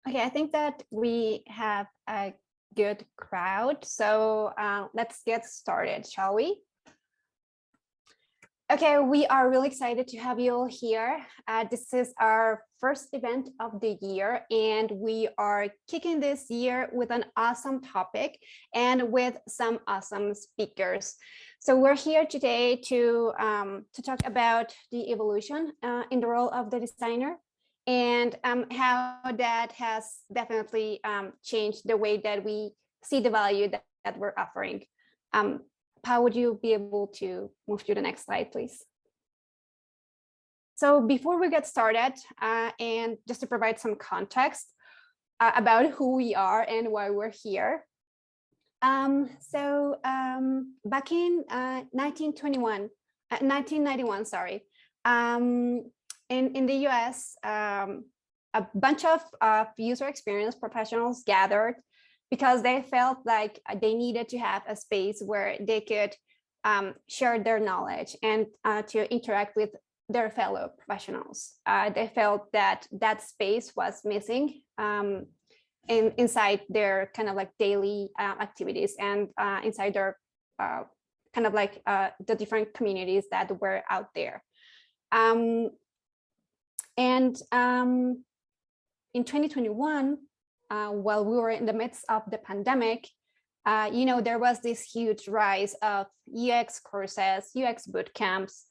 Okay, I think that we have a good crowd, so let's get started, shall we? Okay, we are really excited to have you all here. This is our first event of the year, and we are kicking this year with an awesome topic and with some awesome speakers. So we're here today to talk about the evolution in the role of the designer and how that has definitely changed the way that we see the value that we're offering. Pao, would you be able to move to the next slide, please? So before we get started, and just to provide some context about who we are and why we're here. Back in 1991, sorry, in the US, a bunch of user experience professionals gathered because they felt like they needed to have a space where they could share their knowledge and to interact with their fellow professionals. They felt that that space was missing inside their kind of like daily activities and inside their kind of like the different communities that were out there. In 2021, while we were in the midst of the pandemic, there was this huge rise of UX courses, UX boot camps,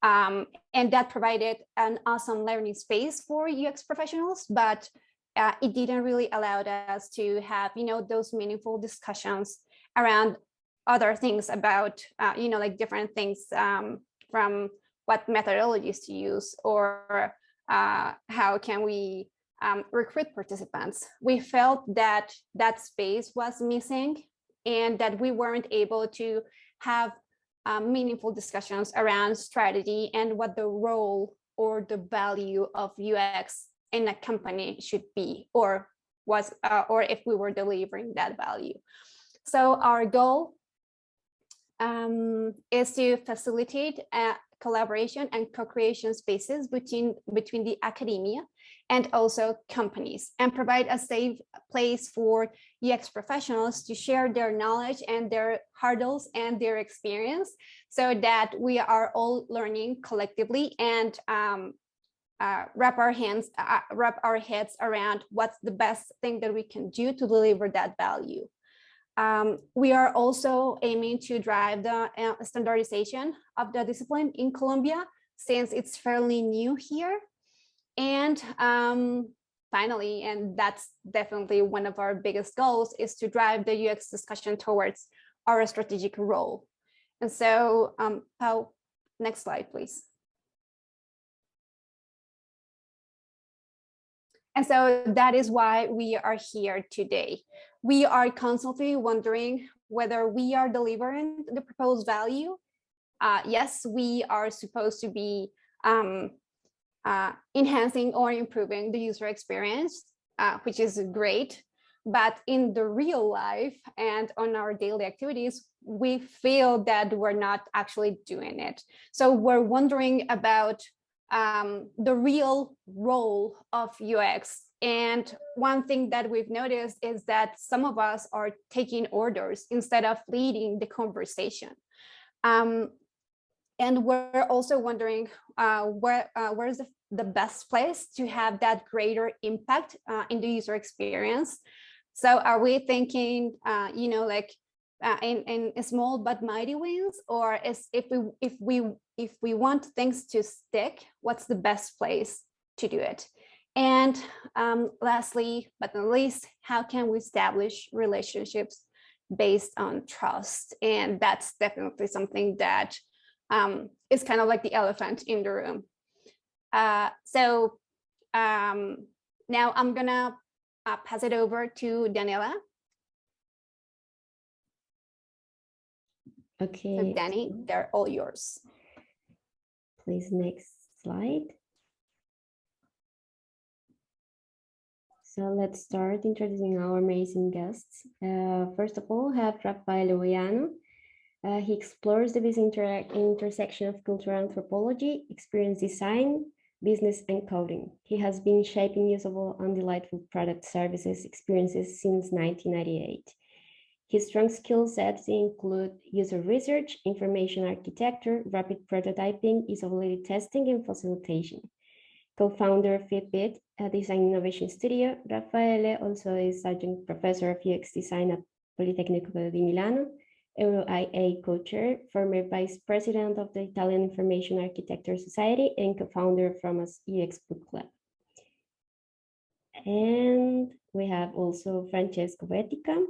and that provided an awesome learning space for UX professionals, but it didn't really allow us to have, those meaningful discussions around other things about, like different things from what methodologies to use or how can we recruit participants. We felt that that space was missing and that we weren't able to have meaningful discussions around strategy and what the role or the value of UX in a company should be or was or if we were delivering that value. So our goal is to facilitate collaboration and co-creation spaces between the academia and also companies, and provide a safe place for UX professionals to share their knowledge and their hurdles and their experience, so that we are all learning collectively and wrap our heads around what's the best thing that we can do to deliver that value. We are also aiming to drive the standardization of the discipline in Colombia, since it's fairly new here. And finally, and that's definitely one of our biggest goals, is to drive the UX discussion towards our strategic role. And so, Pao, next slide, please. And so that is why we are here today. We are constantly wondering whether we are delivering the proposed value. Yes, we are supposed to be enhancing or improving the user experience, which is great. But in the real life and on our daily activities, we feel that we're not actually doing it. So we're wondering about the real role of UX. And one thing that we've noticed is that some of us are taking orders instead of leading the conversation. And we're also wondering where's the best place to have that greater impact in the user experience. So are we thinking, in small but mighty wins, or if we want things to stick, what's the best place to do it? And lastly, but not least, how can we establish relationships based on trust? And that's definitely something that is kind of like the elephant in the room. So now I'm gonna pass it over to Daniela. Okay. So Danny, they're all yours. Please, next slide. So let's start introducing our amazing guests. First of all, have Raffaele Boiano. He explores the intersection of cultural anthropology, experience design, business, and coding. He has been shaping usable and delightful product services experiences since 1998. His strong skill sets include user research, information architecture, rapid prototyping, usability testing, and facilitation. Co-founder of Fitbit, a design innovation studio, Raffaele also is adjunct professor of UX design at Politecnico di Milano, EuroIA co-chair, former vice president of the Italian Information Architecture Society, and co-founder from a UX book club. And we have also Francesco Vetica,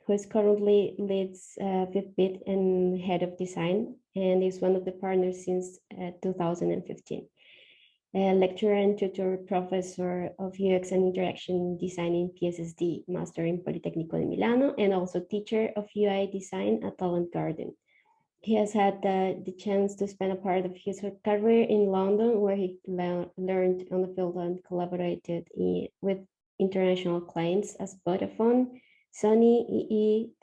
who is currently leads Fitbit and head of design, and is one of the partners since 2015. A lecturer and tutor professor of UX and interaction design in PSSD, master in Politecnico di Milano, and also teacher of UI design at Talent Garden. He has had the chance to spend a part of his career in London, where he learned on the field and collaborated with international clients as Vodafone, Sony,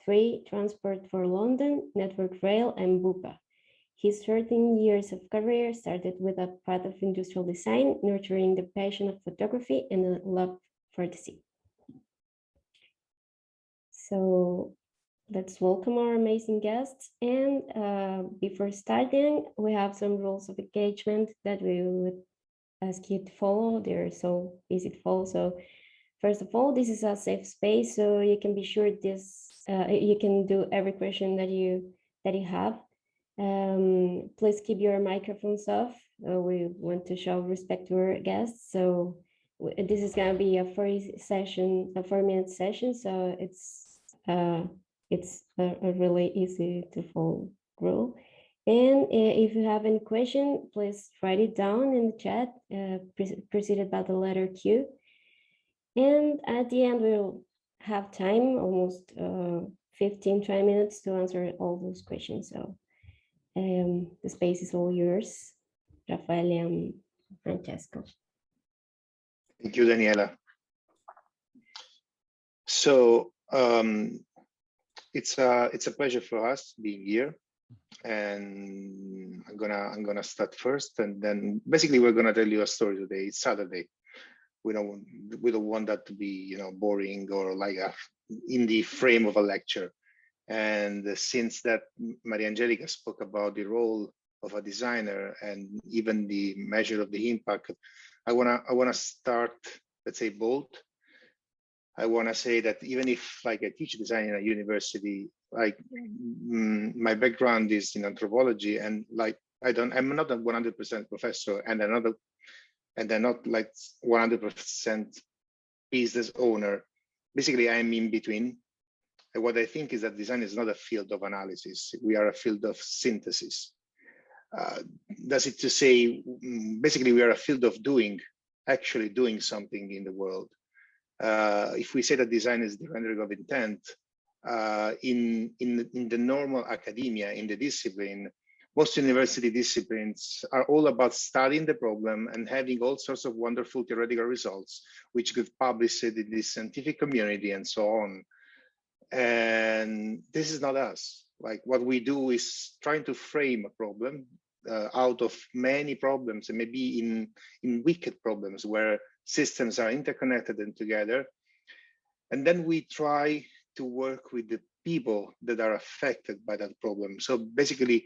EE3, Transport for London, Network Rail, and Bupa. His 13 years of career started with a path of industrial design, nurturing the passion of photography and a love for the sea. So let's welcome our amazing guests. And before starting, we have some rules of engagement that we would ask you to follow. They're so easy to follow. So first of all, this is a safe space, so you can be sure you can do every question that you have. Please keep your microphones off. We want to show respect to our guests. So this is going to be a 4-minute session. So it's a really easy to follow rule. And if you have any question, please write it down in the chat, preceded by the letter Q. And at the end, we'll have time, almost 15-20 minutes to answer all those questions. So the space is all yours, Raffaele and Francesco. Thank you, Daniela. So it's a pleasure for us being here, and I'm gonna start first, and then basically we're gonna tell you a story today. It's Saturday. We don't want that to be boring or like in the frame of a lecture. And since that Maria Angelica spoke about the role of a designer and even the measure of the impact, I wanna start, let's say, bold. I wanna say that even if like I teach design in a university, like my background is in anthropology, and like I'm not a 100% professor, and I'm not like 100% business owner. Basically, I'm in between. And what I think is that design is not a field of analysis. We are a field of synthesis. That's it to say, basically, we are a field of actually doing something in the world. If we say that design is the rendering of intent, in the normal academia, in the discipline, most university disciplines are all about studying the problem and having all sorts of wonderful theoretical results, which get published in the scientific community and so on. And this is not us. Like what we do is trying to frame a problem out of many problems, and maybe in wicked problems where systems are interconnected and together. And then we try to work with the people that are affected by that problem. So basically,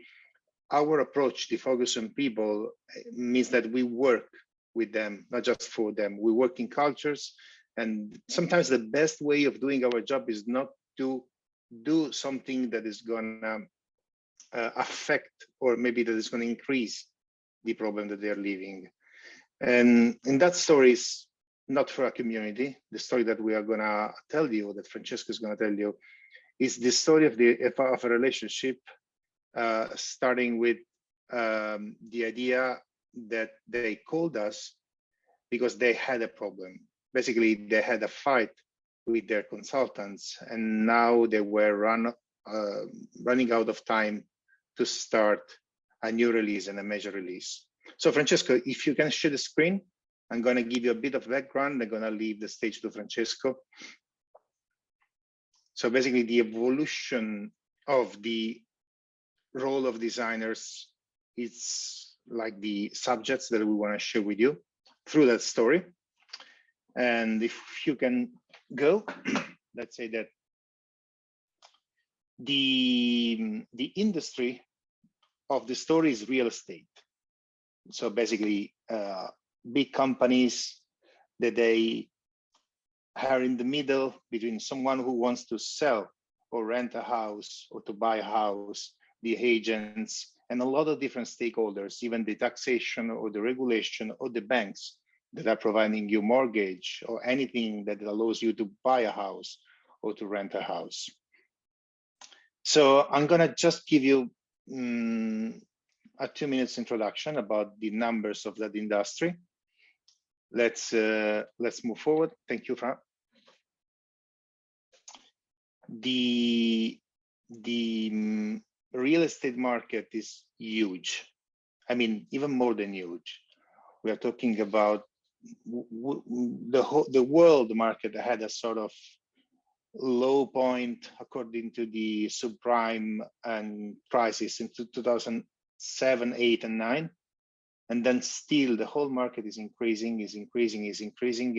our approach, the focus on people, means that we work with them, not just for them. We work in cultures, and sometimes the best way of doing our job is not to do something that is gonna affect, or maybe that is gonna increase the problem that they're living. And that story is not for a community. The story that we are gonna tell you, that Francesco is gonna tell you, is the story of a relationship, starting with the idea that they called us because they had a problem. Basically, they had a fight with their consultants, and now they were running out of time to start a new release and a major release. So Francesco, if you can share the screen, I'm going to give you a bit of background. I'm going to leave the stage to Francesco. So basically, the evolution of the role of designers, it's like the subjects that we want to share with you through that story. And if you can go, let's say that the industry of the story is real estate. So basically, big companies that they are in the middle between someone who wants to sell or rent a house or to buy a house, the agents, and a lot of different stakeholders, even the taxation or the regulation or the banks that are providing you mortgage or anything that allows you to buy a house or to rent a house. So I'm gonna just give you a 2 minutes introduction about the numbers of that industry. Let's move forward. Thank you, Fran. The real estate market is huge. I mean, even more than huge. We are talking about the world market had a sort of low point according to the subprime and crisis in 2007, 8, and 9. And then still the whole market is increasing,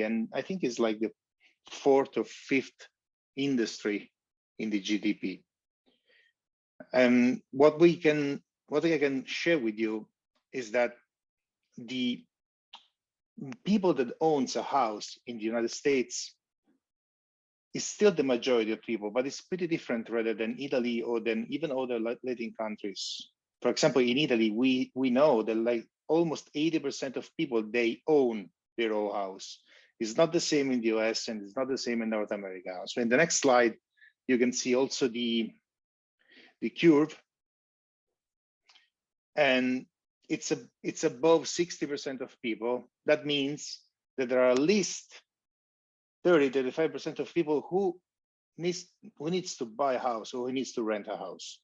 and I think it's like the 4th or 5th industry in the GDP. And what I can share with you is that the people that owns a house in the United States is still the majority of people, but it's pretty different rather than Italy or than even other Latin countries. For example, in Italy, we know that like almost 80% of people, they own their own house. It's not the same in the US and it's not the same in North America. So in the next slide, you can see also the curve, and it's above 60% of people. That means that there are at least 30-35% of people who needs to buy a house or who needs to rent a house.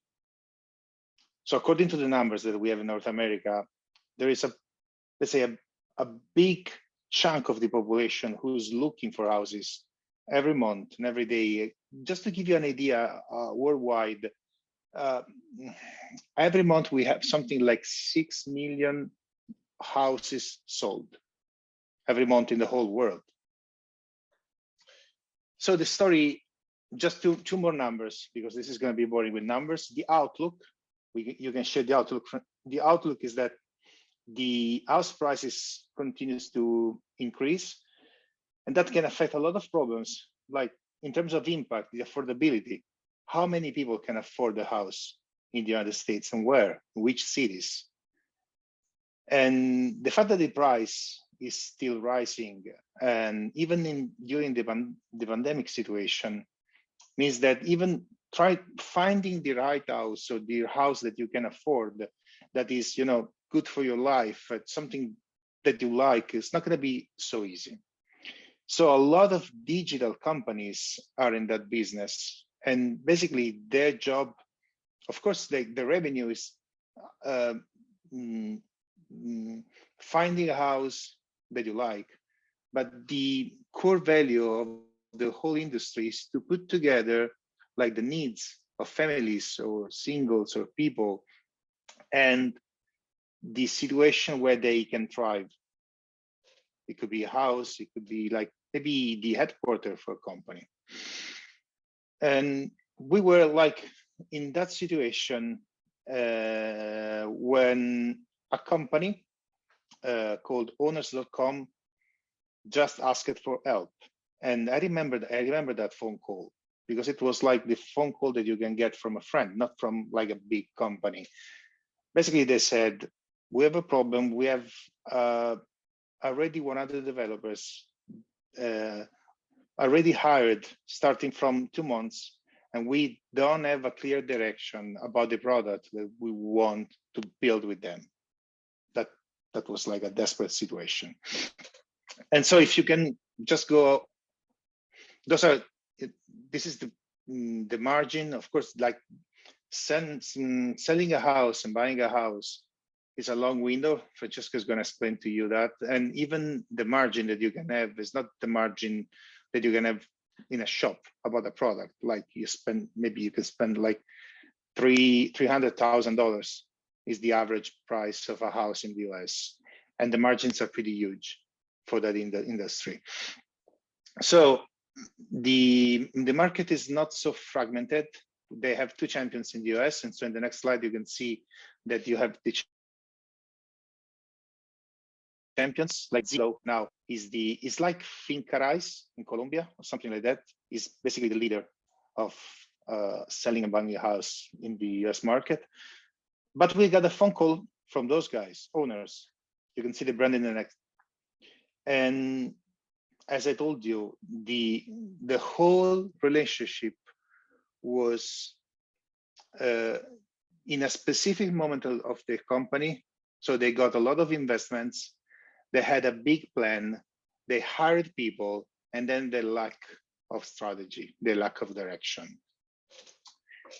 So according to the numbers that we have in North America, there is let's say a big chunk of the population who's looking for houses every month and every day. Just to give you an idea, worldwide, every month we have something like 6 million houses sold every month in the whole world. So the story, just two more numbers, because this is going to be boring with numbers. The outlook, you can share the outlook. The outlook is that the house prices continues to increase, and that can affect a lot of problems, like in terms of impact, the affordability. How many people can afford a house in the United States, and where, in which cities? And the fact that the price is still rising, and even during the pandemic situation, means that even finding the right house or the house that you can afford, that is, good for your life, something that you like, is not going to be so easy. So a lot of digital companies are in that business, and basically their job, of course, the revenue is finding a house that you like, but the core value of the whole industry is to put together like the needs of families or singles or people and the situation where they can thrive. It could be a house, it could be like maybe the headquarters for a company. And we were like in that situation when a company called owners.com just asked for help. And I remember that phone call, because it was like the phone call that you can get from a friend, not from like a big company. Basically, they said, we have a problem. We have already 100 developers already hired starting from 2 months, and we don't have a clear direction about the product that we want to build with them. That was like a desperate situation. And so if you can just go, this is the margin. Of course, like selling a house and buying a house is a long window. Francesco is going to explain to you that. And even the margin that you can have is not the margin that you can have in a shop about a product. Like maybe you can spend like $300,000 is the average price of a house in the US. And the margins are pretty huge for that in the industry. So the market is not so fragmented. They have two champions in the US. And so in the next slide, you can see that you have the champions, like Zillow now is like Fincaraíz in Colombia or something like that. Is basically the leader of selling and buying a house in the US market. But we got a phone call from those guys, owners. You can see the brand in the next. And as I told you, the whole relationship was in a specific moment of the company. So they got a lot of investments. They had a big plan. They hired people, and then the lack of strategy, the lack of direction.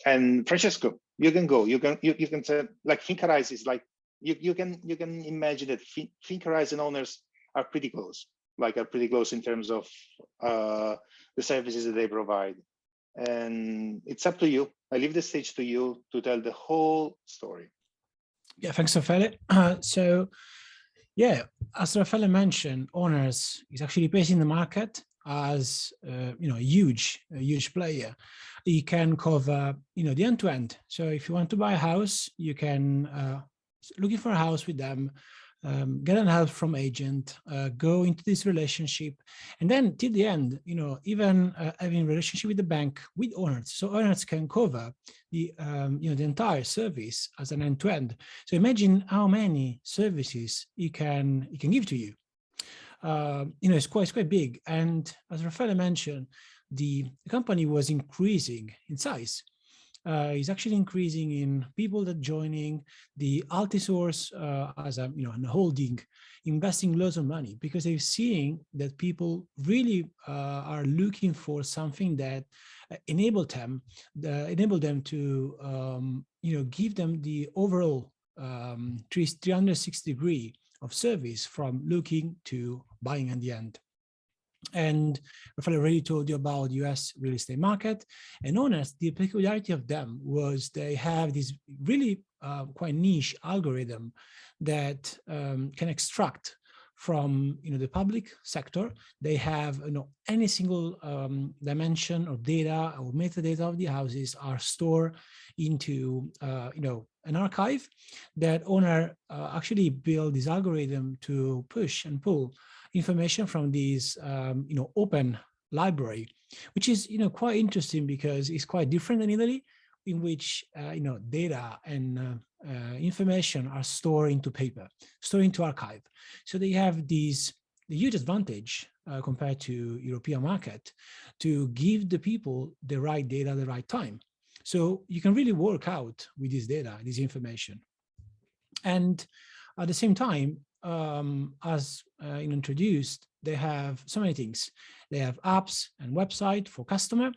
And Francesco, you can go. You can say, like, Fincaraíz is like, you can imagine that Fincaraíz and owners are pretty close, in terms of the services that they provide. And it's up to you. I leave the stage to you to tell the whole story. Yeah, thanks, Raffaele. So, yeah, as Raffaele mentioned, owners is actually pacing the market as a huge player. He can cover the end-to-end. So if you want to buy a house, you can looking for a house with them, get an help from agent, go into this relationship, and then till the end, even having a relationship with the bank with owners. So owners can cover the the entire service as an end-to-end. So imagine how many services he can give to you. It's quite big. And as Raffaele mentioned, the company was increasing in size. Is actually increasing in people that joining the Altisource as a a holding, investing loads of money because they're seeing that people really are looking for something that enable them to give them the overall 360 degree of service from looking to buying at the end. And Raffaele already told you about US real estate market, and owners, the peculiarity of them was they have this really quite niche algorithm that can extract from the public sector. They have any single dimension or data or metadata of the houses are stored into an archive that owner actually build this algorithm to push and pull information from these open library, which is quite interesting because it's quite different in Italy, in which data and information are stored into paper, stored into archive. So they have the huge advantage compared to European market to give the people the right data at the right time. So you can really work out with this data, this information. And at the same time, as introduced, they have so many things. They have apps and website for customer.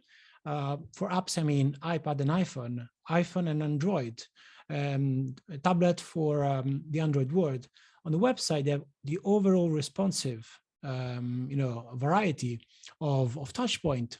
For apps, I mean iPad and iPhone and Android, a tablet for the Android world. On the website, they have the overall responsive, variety of touch point.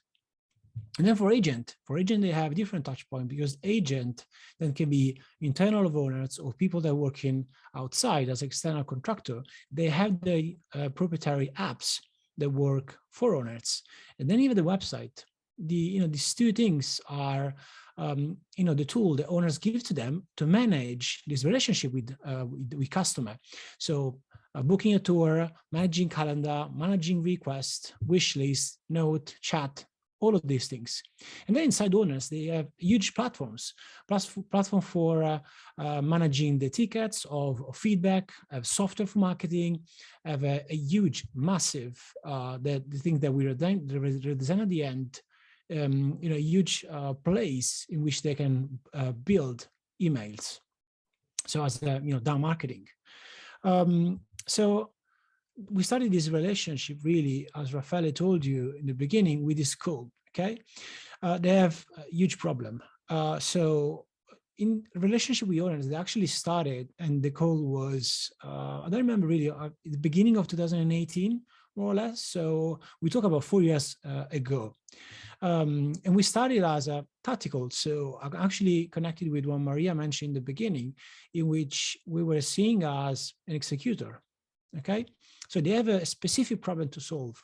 And then for agent, they have different touch point because agent then can be internal of owners or people that are working outside as external contractor. They have the proprietary apps that work for owners, and then even the website. These two things are the tool the owners give to them to manage this relationship with customer. So booking a tour, managing calendar, managing request, wish list, note, chat, all of these things. And then inside owners, they have huge platform for managing the tickets of feedback, have software for marketing, have a huge, massive, the thing that we redesign at the end, a huge place in which they can build emails. So as down marketing. So we started this relationship really, as Raffaele told you in the beginning, with this code, okay? They have a huge problem. So in relationship with owners, they actually started, and the call was, I don't remember really, at the beginning of 2018 more or less. So we talk about 4 years ago. And we started as a tactical. So I'm actually connected with what Maria mentioned in the beginning, in which we were seeing as an executor. Okay, so they have a specific problem to solve.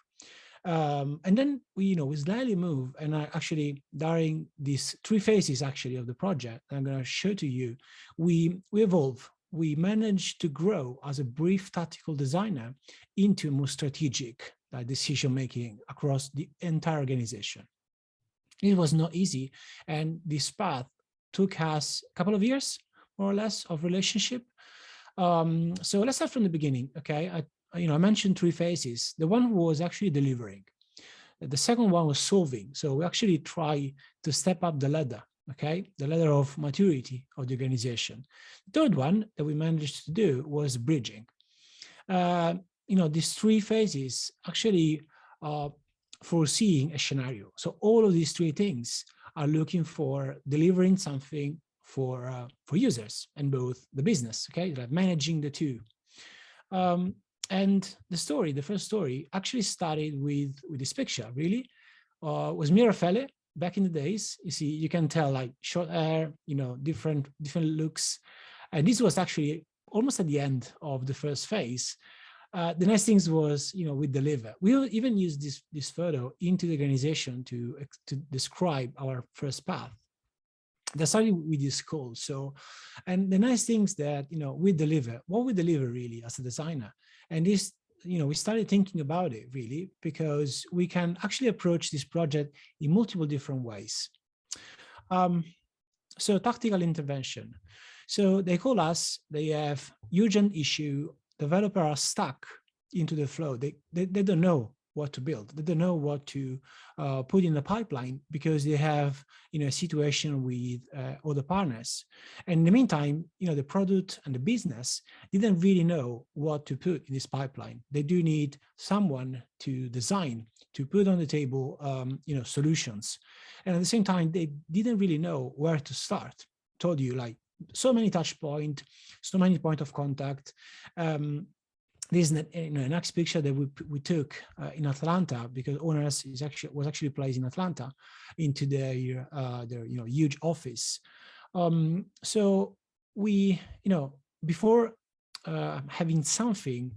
And then we slightly move, and actually during these 3 phases actually of the project, I'm going to show to you, we evolve. We managed to grow as a brief tactical designer into more strategic decision making across the entire organization. It was not easy, and this path took us a couple of years, more or less, of relationship. So let's start from the beginning. Okay, I mentioned 3 phases. The one was actually delivering. The second one was solving. So we actually try to step up the ladder. Okay, the ladder of maturity of the organization. The third one that we managed to do was bridging. These 3 phases actually foreseeing a scenario. So all of these 3 things are looking for delivering something for users and both the business. Okay, like managing the 2. And the first story, actually started with this picture. Really, was me, Raffaele. Back in the days, you see, you can tell like short hair, different looks. And this was actually almost at the end of the first phase. The next thing was, we deliver. We will even use this photo into the organization to describe our first path. That started with this call. So, and the nice things that, we deliver, what we deliver really as a designer. And this, we started thinking about it really, because we can actually approach this project in multiple different ways. So tactical intervention. So they call us, they have urgent issue, developers are stuck into the flow. They don't know what to build. They don't know what to put in the pipeline because they have, a situation with other partners. And in the meantime, the product and the business didn't really know what to put in this pipeline. They do need someone to design, to put on the table, solutions. And at the same time, they didn't really know where to start. Told you, like, so many touch points, so many point of contact. This is a next picture that we took in Atlanta, because owners was actually placed in Atlanta into their huge office. So we before having something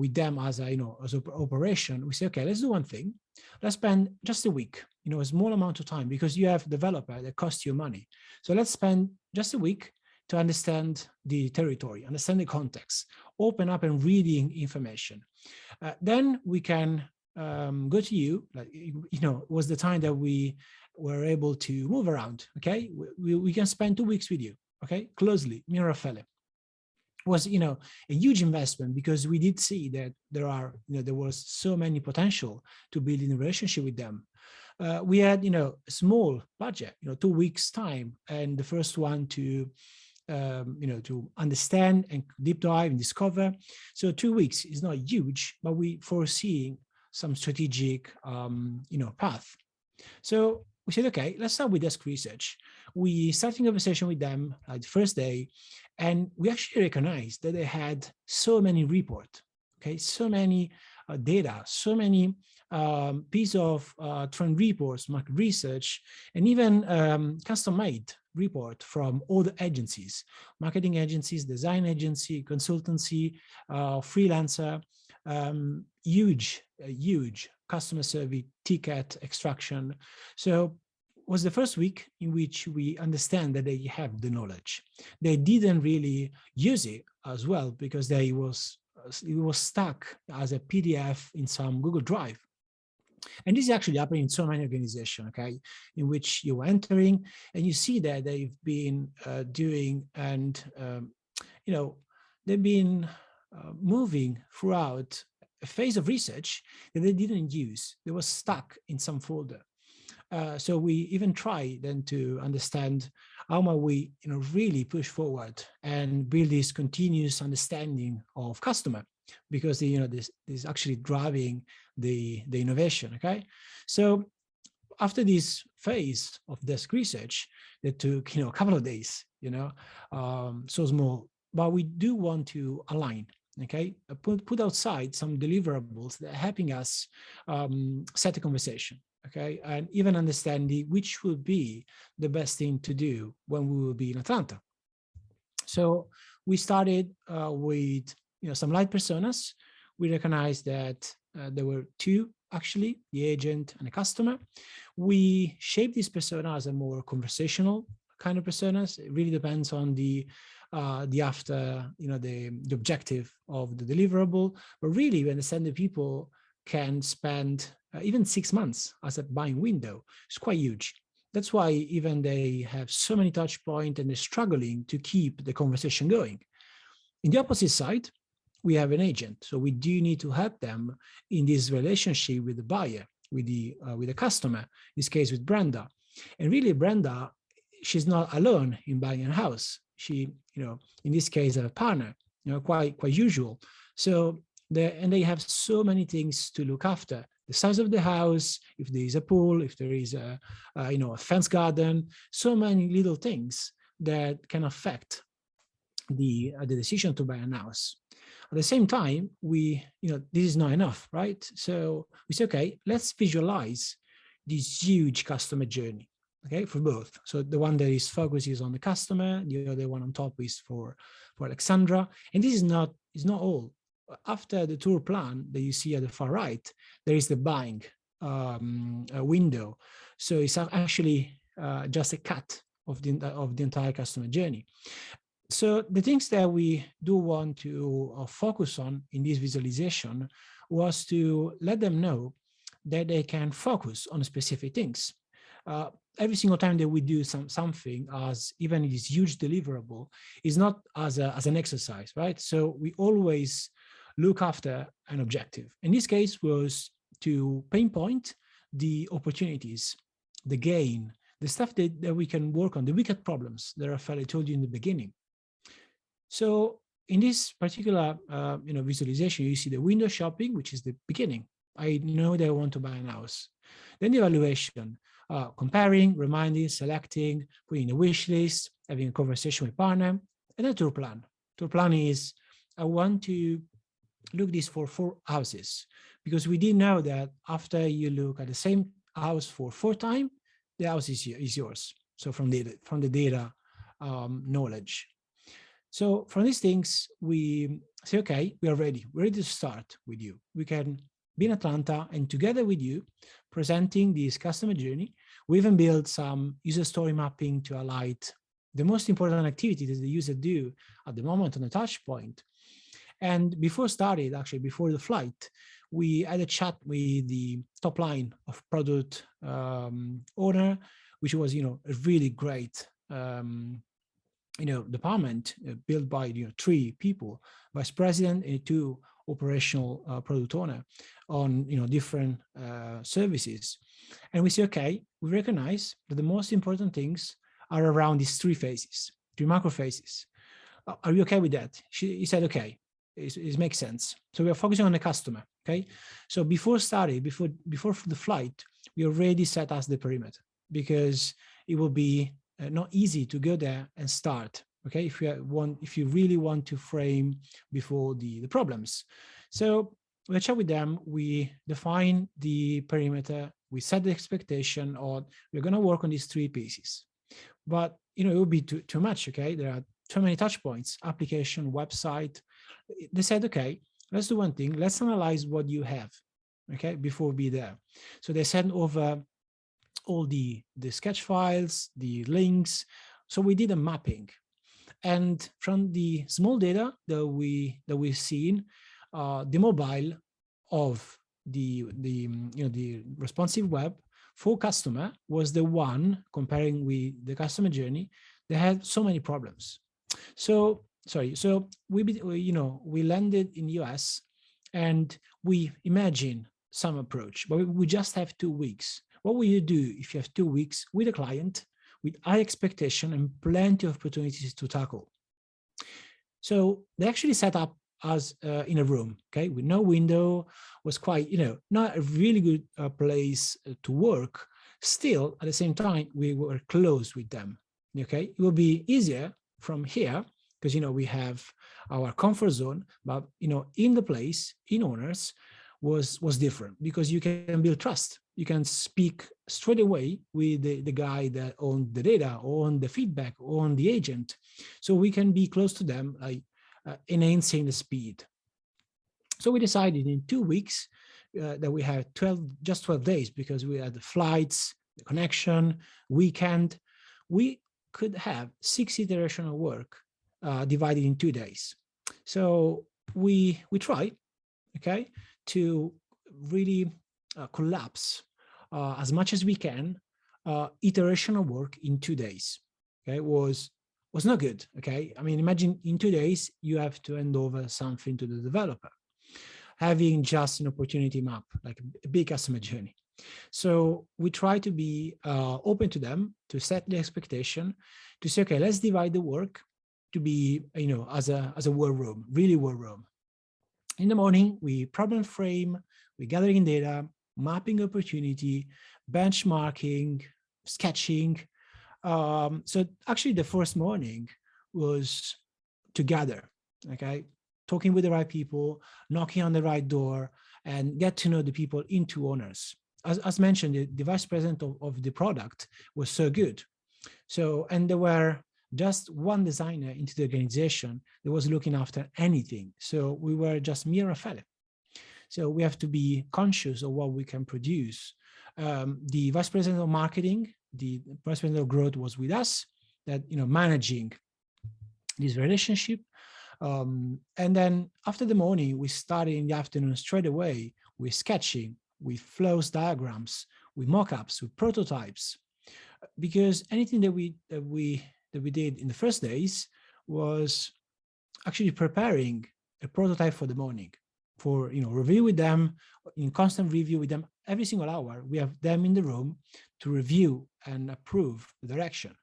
with them as as operation, we say, okay, let's do one thing. Let's spend just a week, a small amount of time, because you have developer that costs you money. So let's spend just a week to understand the territory, understand the context, open up and reading information. Then we can go to you, like, was the time that we were able to move around, okay? We can spend 2 weeks with you, okay? Closely, me and Raffaele. Was, a huge investment, because we did see that there was so many potential to build in a relationship with them. We had, a small budget, 2 weeks time, and the first one to understand and deep dive and discover. So 2 weeks is not huge, but we foreseeing some strategic, path. So we said, okay, let's start with desk research. We started a conversation with them like the first day, and we actually recognized that they had so many reports, okay, so many data, so many piece of trend reports, market research, and even custom-made report from all the agencies, marketing agencies, design agency, consultancy, freelancer, huge customer survey, ticket extraction. So it was the first week in which we understand that they have the knowledge. They didn't really use it as well, because it was stuck as a PDF in some Google Drive. And this is actually happening in so many organizations, okay, in which you're entering and you see that they've been doing, and, they've been moving throughout a phase of research that they didn't use. They were stuck in some folder. So we even try then to understand how might we, really push forward and build this continuous understanding of customer, because this is actually driving the innovation. Okay, so after this phase of desk research that took a couple of days, so small, but we do want to align. okay? Put outside some deliverables that are helping us set a conversation, okay? And even understanding which would be the best thing to do when we will be in Atlanta. So we started with some light personas. We recognized that there were two, actually, the agent and the customer. We shaped this persona as a more conversational kind of personas. It really depends on the objective of the deliverable. But really, we understand that people can spend even 6 months as a buying window. It's quite huge. That's why even they have so many touch points and they're struggling to keep the conversation going. In the opposite side, we have an agent. So we do need to help them in this relationship with the buyer, with the customer, in this case with Brenda. And really Brenda, she's not alone in buying a house. She, in this case, a partner, quite usual. So they have so many things to look after. The size of the house, if there is a pool, if there is a fence garden, so many little things that can affect the decision to buy a house. At the same time, this is not enough, right? So we say, okay, let's visualize this huge customer journey, okay, for both. So the one that is focused is on the customer, the other one on top is for Alexandra. And this is not all. After the tour plan that you see at the far right, there is the buying window. So it's actually just a cut of the entire customer journey. So the things that we do want to focus on in this visualization was to let them know that they can focus on specific things. Every single time that we do something, as even this huge deliverable, is not as an exercise, right? So we always look after an objective. In this case was to pinpoint the opportunities, the gain, the stuff that we can work on, the wicked problems that Raffaele told you in the beginning. So in this particular visualization, you see the window shopping, which is the beginning. I know that I want to buy a house. Then the evaluation, comparing, reminding, selecting, putting a wish list, having a conversation with partner, and a tour plan. Tour plan is, I want to look this for 4 houses, because we did know that after you look at the same house for 4 times, the house is yours. So from the data knowledge. So from these things, we say, okay, we are ready. We're ready to start with you. We can be in Atlanta and together with you, presenting this customer journey, we even build some user story mapping to highlight the most important activities that the user do at the moment on the touch point. And before the flight, we had a chat with the top line of product owner, which was, a really great department built by 3 people, vice president and 2 operational product owner on different services. And we say, okay, we recognize that the most important things are around these 3 phases, 3 macro phases. Are you okay with that? He said, okay, it makes sense. So we are focusing on the customer, okay? So before the flight, we already set us the perimeter, because it will be not easy to go there and start, okay, if you really want to frame before the problems. So we chat with them, we define the perimeter, we set the expectation, or we're going to work on these 3 pieces. But it will be too much, okay? There are too many touch points, application, website. They said, okay, let's do one thing, let's analyze what you have, okay, before we be there. So they sent over all the sketch files, the links. So we did a mapping, and from the small data that we've seen, the mobile of the responsive web for customer was the one, comparing with the customer journey, that had so many problems. So we landed in the US, and we imagine some approach, but we just have 2 weeks. What will you do if you have 2 weeks with a client with high expectation and plenty of opportunities to tackle? So they actually set up us in a room, okay, with no window. Was quite, not a really good place to work. Still, at the same time, we were close with them, okay? It will be easier from here, because, we have our comfort zone, but in the place, in owners, was different, because you can build trust. You can speak straight away with the guy that owned the data, or on the feedback, or on the agent. So we can be close to them, like enhancing the speed. So we decided in 2 weeks that we had just 12 days, because we had the flights, the connection, weekend. We could have 6 iterations of work divided in 2 days. So we tried, okay, to really collapse as much as we can iteration of work in 2 days. Okay, was not good. Okay, I mean, imagine in 2 days you have to hand over something to the developer, having just an opportunity map, like a big customer journey. So we try to be open to them, to set the expectation, to say, okay, let's divide the work to be, as a war room, really war room. In the morning, we problem frame, we gathering data, mapping opportunity, benchmarking, sketching. So actually the first morning was to gather, okay, talking with the right people, knocking on the right door, and get to know the people into owners. As mentioned, the vice president of the product was so good. So, and there were just one designer into the organization that was looking after anything. So we were just me and Raffaele. So we have to be conscious of what we can produce. The vice president of marketing, the vice president of growth was with us, that, managing this relationship. And then after the morning, we started in the afternoon straight away with sketching, with flows diagrams, with mock-ups, with prototypes, because anything that we did in the first days was actually preparing a prototype for the morning, for review with them, in constant review with them every single hour. We have them in the room to review and approve the direction.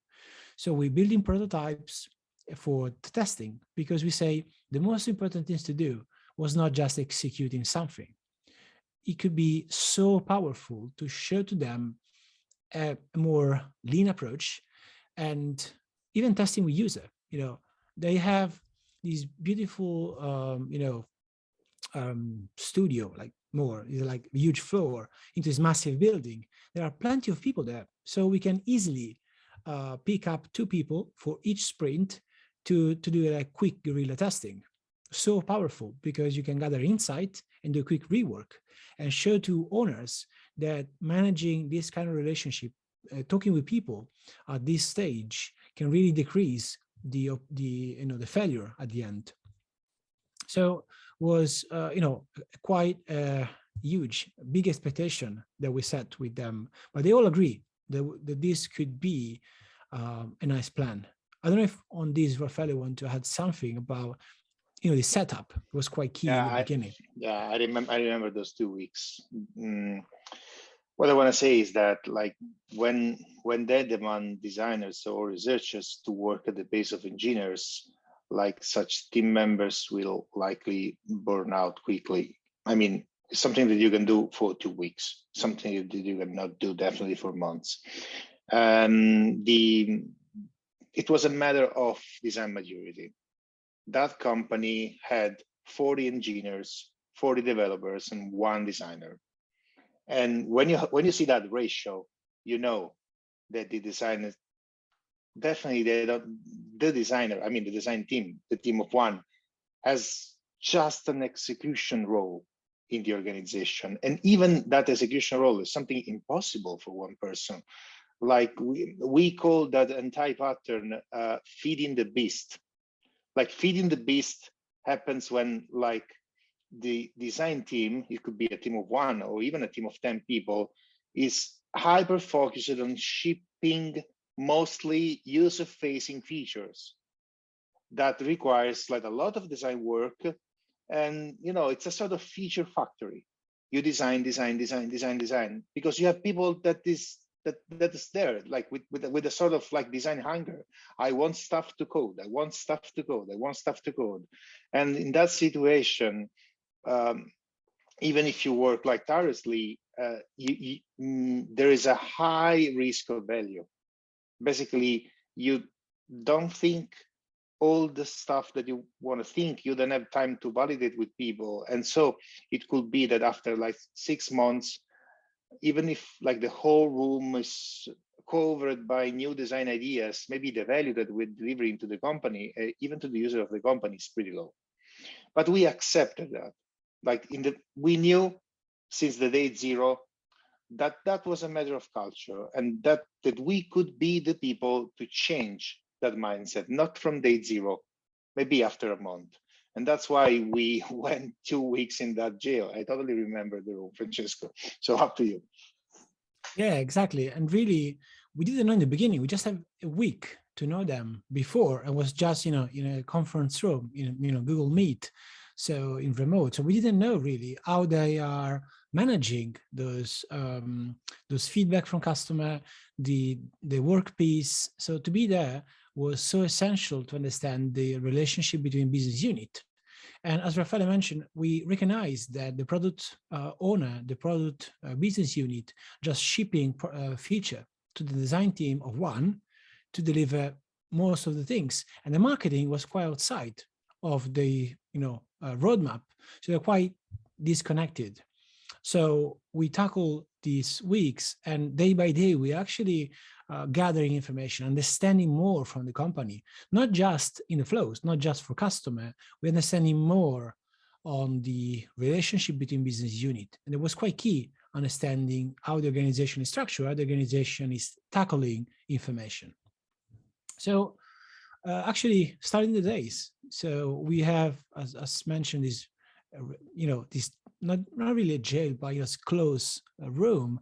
So we're building prototypes for the testing, because we say the most important things to do was not just executing something. It could be so powerful to show to them a more lean approach, and even testing with user. They have these beautiful studio, like like a huge floor into this massive building. There are plenty of people there, so we can easily pick up 2 people for each sprint to do a quick guerrilla testing. So powerful, because you can gather insight and do a quick rework and show to owners that managing this kind of relationship, talking with people at this stage, can really decrease the failure at the end. So was quite a huge, big expectation that we set with them, but they all agree that this could be a nice plan. I don't know if on this Raffaele want to add something about the setup. It was quite key in the beginning. I remember those 2 weeks. What I want to say is that, like, when they demand designers or researchers to work at the base of engineers, like, such team members will likely burn out quickly. I mean, it's something that you can do for 2 weeks, something that you cannot do definitely for months. It was a matter of design maturity. That company had 40 engineers, 40 developers, and 1 designer. And when you see that ratio, you know that the designers definitely the design team, the team of 1, has just an execution role in the organization. And even that execution role is something impossible for 1 person. Like, we call that entire pattern feeding the beast. Like, feeding the beast happens when, like, the design team, it could be a team of 1 or even a team of 10 people, is hyper focused on shipping mostly user-facing features that requires, like, a lot of design work. And it's a sort of feature factory. You design, because you have people that is there, like, with a sort of, like, design hunger. I want stuff to code. And in that situation, even if you work, like, tirelessly, there is a high risk of failure. Basically, you don't think all the stuff that you want to think, you don't have time to validate with people. And so it could be that after like 6 months, even if like the whole room is covered by new design ideas, maybe the value that we're delivering to the company, even to the user of the company, is pretty low. But we accepted that. Like we knew since the day zero that that was a matter of culture, and that we could be the people to change that mindset, not from day zero, maybe after a month. And that's why we went 2 weeks in that jail. I totally remember the room, Francesco. So up to you. Yeah, exactly. And really, we didn't know in the beginning. We just have a week to know them before. It was just, in a conference room, in Google Meet, so in remote. So we didn't know really how they are managing those feedback from customer, the work piece. So to be there was so essential to understand the relationship between business unit. And as Raffaele mentioned, we recognize that the product owner, the product business unit, just shipping feature to the design team of one to deliver most of the things. And the marketing was quite outside of the roadmap. So they're quite disconnected. So we tackle these weeks, and day by day, we actually gathering information, understanding more from the company, not just in the flows, not just for customer, we're understanding more on the relationship between business unit. And it was quite key, understanding how the organization is structured, how the organization is tackling information. So actually starting the days. So we have, as mentioned, this, this not really a jail, but just close room.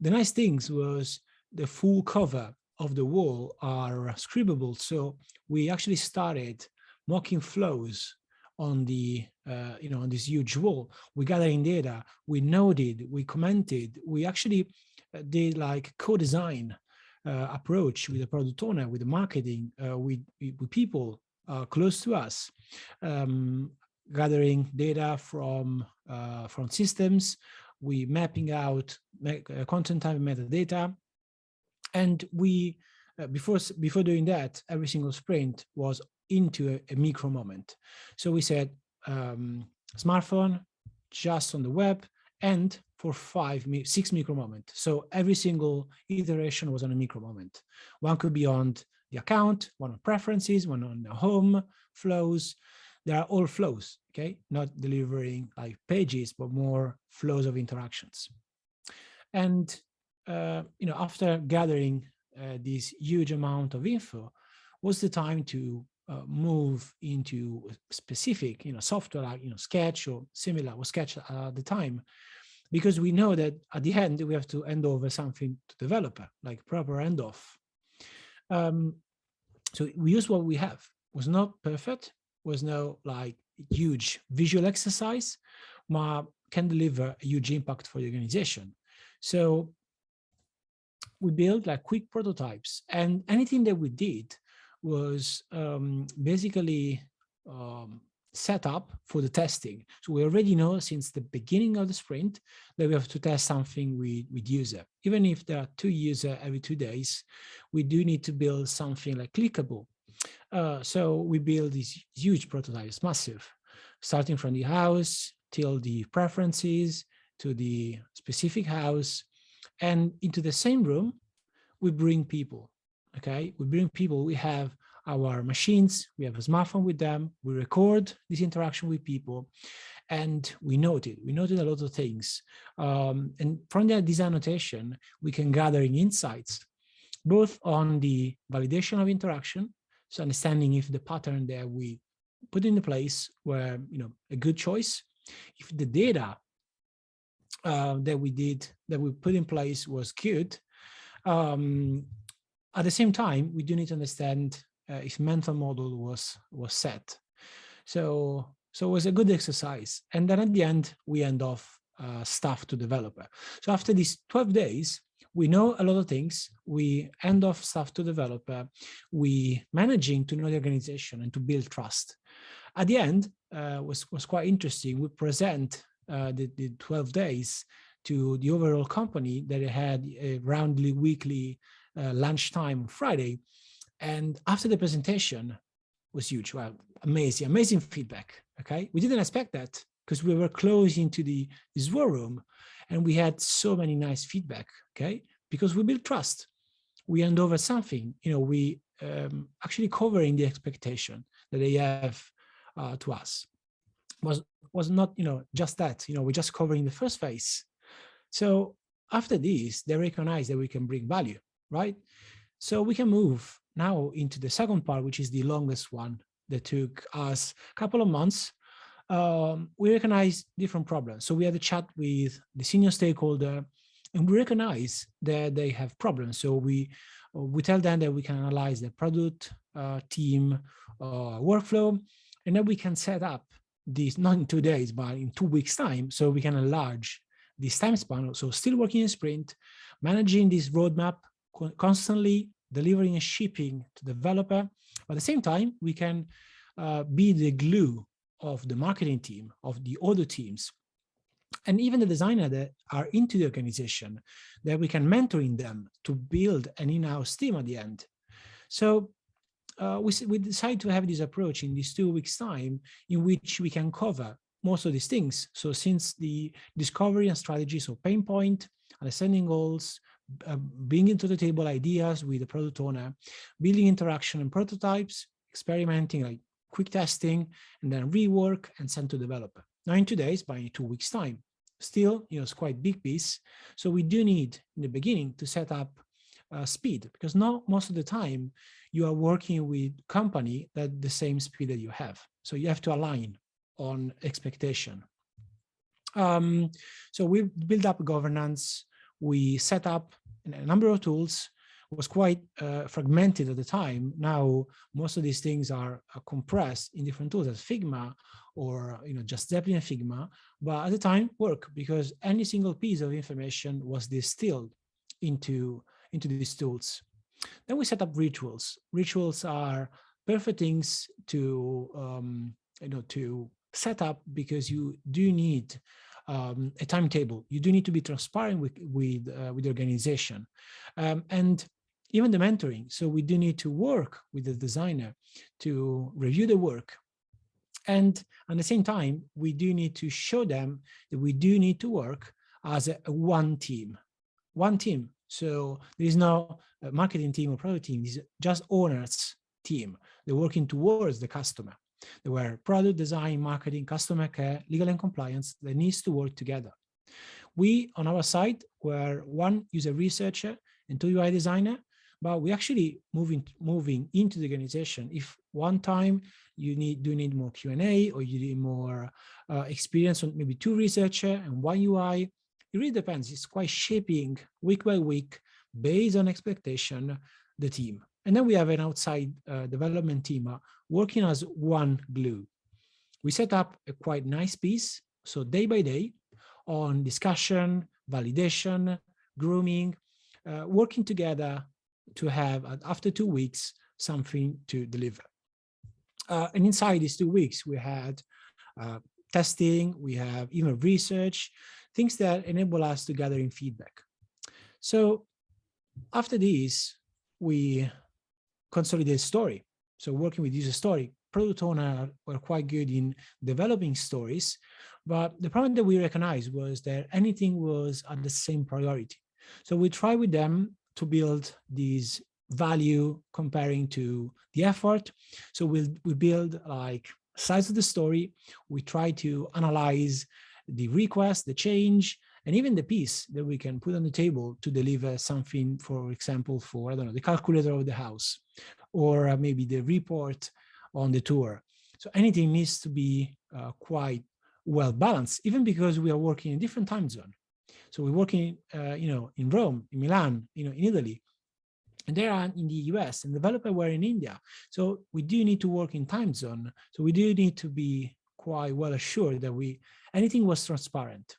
The nice things was the full cover of the wall are scribable. So we actually started mocking flows on the, on this huge wall. We gathering data, we noted, we commented, we actually did like co-design approach with the product owner, with the marketing, with people close to us, gathering data from systems, we mapping out content type metadata. And we, before doing that, every single sprint was into a micro moment. So we said, smartphone, just on the web, and for 6 micro moments. So every single iteration was on a micro moment. One could be on the account, one on preferences, one on the home flows. They are all flows, okay? Not delivering like pages, but more flows of interactions. And after gathering this huge amount of info, was the time to move into specific, software like Sketch or similar, or Sketch at the time, because we know that at the end we have to hand over something to developer, like proper handoff. So we use what we have. Was not perfect, was no like huge visual exercise, but can deliver a huge impact for the organization. So we built like quick prototypes, and anything that we did was basically set up for the testing. So we already know since the beginning of the sprint that we have to test something with user. Even if there are 2 users every 2 days, we do need to build something like clickable. So we build these huge prototypes, massive, starting from the house till the preferences to the specific house. And into the same room, we bring people, okay? We bring people, we have our machines, we have a smartphone with them, we record this interaction with people, and we noted a lot of things. And from this annotation, we can gather insights, both on the validation of interaction, so understanding if the pattern that we put into place were, a good choice, if the data that we put in place was good. At the same time, we do need to understand if mental model was set. So it was a good exercise. And then at the end, we hand off stuff to developer. So after these 12 days, we know a lot of things. We hand off stuff to developer. We managing to know the organization and to build trust. At the end, was quite interesting. We present the 12 days to the overall company that had a roundly weekly lunchtime on Friday. And after the presentation, was huge. Well, amazing feedback. Okay, we didn't expect that because we were close into this war room, and we had so many nice feedback. Okay, because we build trust. We hand over something. We actually covering the expectation that they have to us. Was not just that. We're just covering the first phase. So after this, they recognize that we can bring value, right? So we can move now into the second part, which is the longest one that took us a couple of months. We recognize different problems. So we had a chat with the senior stakeholder, and we recognize that they have problems. So we tell them that we can analyze the product, team, workflow, and then we can set up this, not in 2 days, but in 2 weeks' time. So we can enlarge this time span. So still working in sprint, managing this roadmap, constantly delivering and shipping to the developer. But at the same time, we can be the glue of the marketing team, of the other teams, and even the designer that are into the organization, that we can mentoring them to build an in-house team at the end. So we decided to have this approach in these 2 weeks' time, in which we can cover most of these things. So since the discovery and strategy, so pain point, understanding goals, bringing to the table ideas with the product owner, building interaction and prototypes, experimenting, like quick testing, and then rework and send to developer. Now in 2 days, by 2 weeks' time. Still, it's quite big piece. So we do need in the beginning to set up speed, because not most of the time you are working with company that the same speed that you have. So you have to align on expectation. So we build up governance. We set up a number of tools. It was quite fragmented at the time. Now most of these things are compressed in different tools, as Figma or just Zeppelin and Figma. But at the time, work, because any single piece of information was distilled into these tools. Then we set up rituals. Rituals are perfect things to to set up, because you do need a timetable. You do need to be transparent with the organization, and even the mentoring. So we do need to work with the designer to review the work, and at the same time we do need to show them that we do need to work as a one team. So there is no marketing team or product team. It's just owners team. They're working towards the customer. There were product design, marketing, customer care, legal and compliance that needs to work together. We, on our side, were 1 user researcher and 2 UI designer, but we actually moving into the organization. If one time you need more Q&A, or you need more experience on maybe 2 researcher and 1 UI, it really depends. It's quite shaping week by week based on expectation, the team. And then we have an outside development team working as one glue. We set up a quite nice piece. So day by day on discussion, validation, grooming, working together to have, after 2 weeks, something to deliver. And inside these 2 weeks, we had testing, we have even research, things that enable us to gather in feedback. So after this, we consolidate story. So working with user story, product owner were quite good in developing stories, but the problem that we recognized was that anything was at the same priority. So we try with them to build this value comparing to the effort. So we build like size of the story. We try to analyze the request, the change, and even the piece that we can put on the table to deliver something, for example, for, I don't know, the calculator of the house, or maybe the report on the tour. So anything needs to be quite well balanced, even because we are working in different time zone. So we're working, in Rome, in Milan, in Italy, and they are in the US, and developers were in India. So we do need to work in time zone. So we do need to be quite well assured that anything was transparent.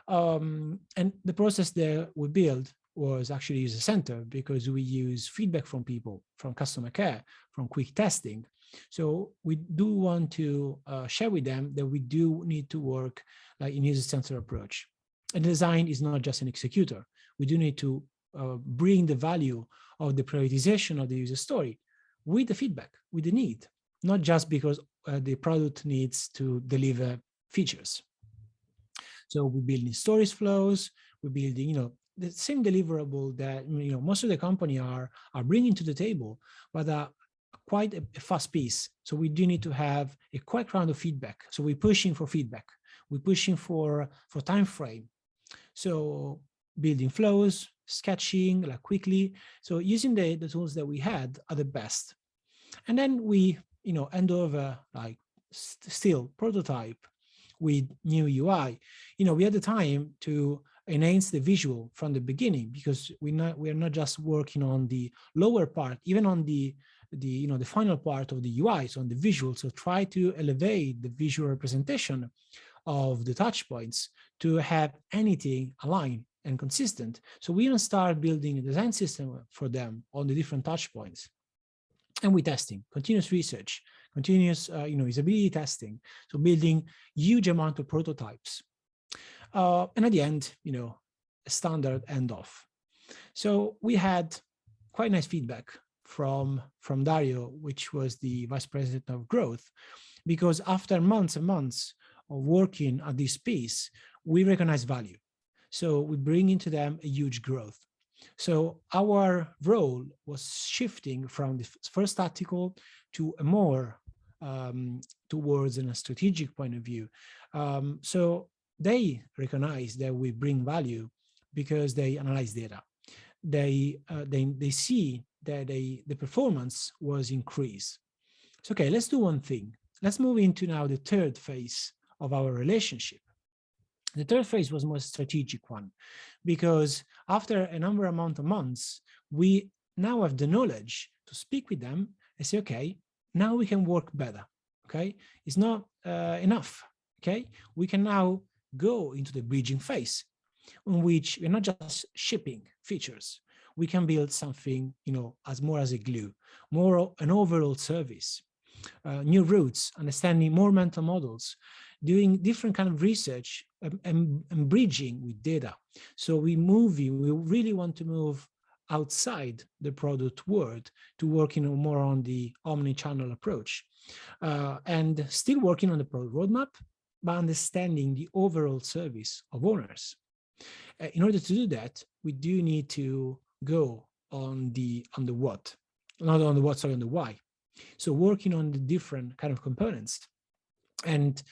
And the process that we built was actually user center, because we use feedback from people, from customer care, from quick testing. So we do want to share with them that we do need to work like in user center approach. And design is not just an executor. We do need to bring the value of the prioritization of the user story with the feedback, with the need, not just because the product needs to deliver features. So we're building storage flows, we're building, the same deliverable that, most of the company are bringing to the table, but quite a fast pace. So we do need to have a quick round of feedback. So we're pushing for feedback. We're pushing for time frame. So building flows, sketching like quickly. So using the tools that we had are the best. And then we, hand over like still prototype with new UI. We had the time to enhance the visual from the beginning, because we are not just working on the lower part, even on the final part of the UI, so on the visual. So try to elevate the visual representation of the touch points to have anything aligned and consistent. So we even start building a design system for them on the different touch points. And we're testing, continuous research, continuous usability testing. So building huge amount of prototypes. And at the end, a standard end off. So we had quite nice feedback from Dario, which was the vice president of growth, because after months and months of working at this pace, we recognize value. So we bring into them a huge growth. So our role was shifting from the first article to a more towards a strategic point of view. So they recognize that we bring value because they analyze data. They see that the performance was increased. So, okay, let's do one thing. Let's move into now the third phase of our relationship. The third phase was more strategic one, because after a number amount of months, we now have the knowledge to speak with them and say, okay, now we can work better. Okay, it's not enough. Okay, we can now go into the bridging phase, in which we're not just shipping features. We can build something, as more as a glue, more an overall service, new routes, understanding more mental models, doing different kind of research and bridging with data. So we really want to move outside the product world to working more on the omni-channel approach, and still working on the product roadmap, but understanding the overall service of owners. In order to do that, we do need to go on the what, not on the what, sorry, on the why. So working on the different kind of components, and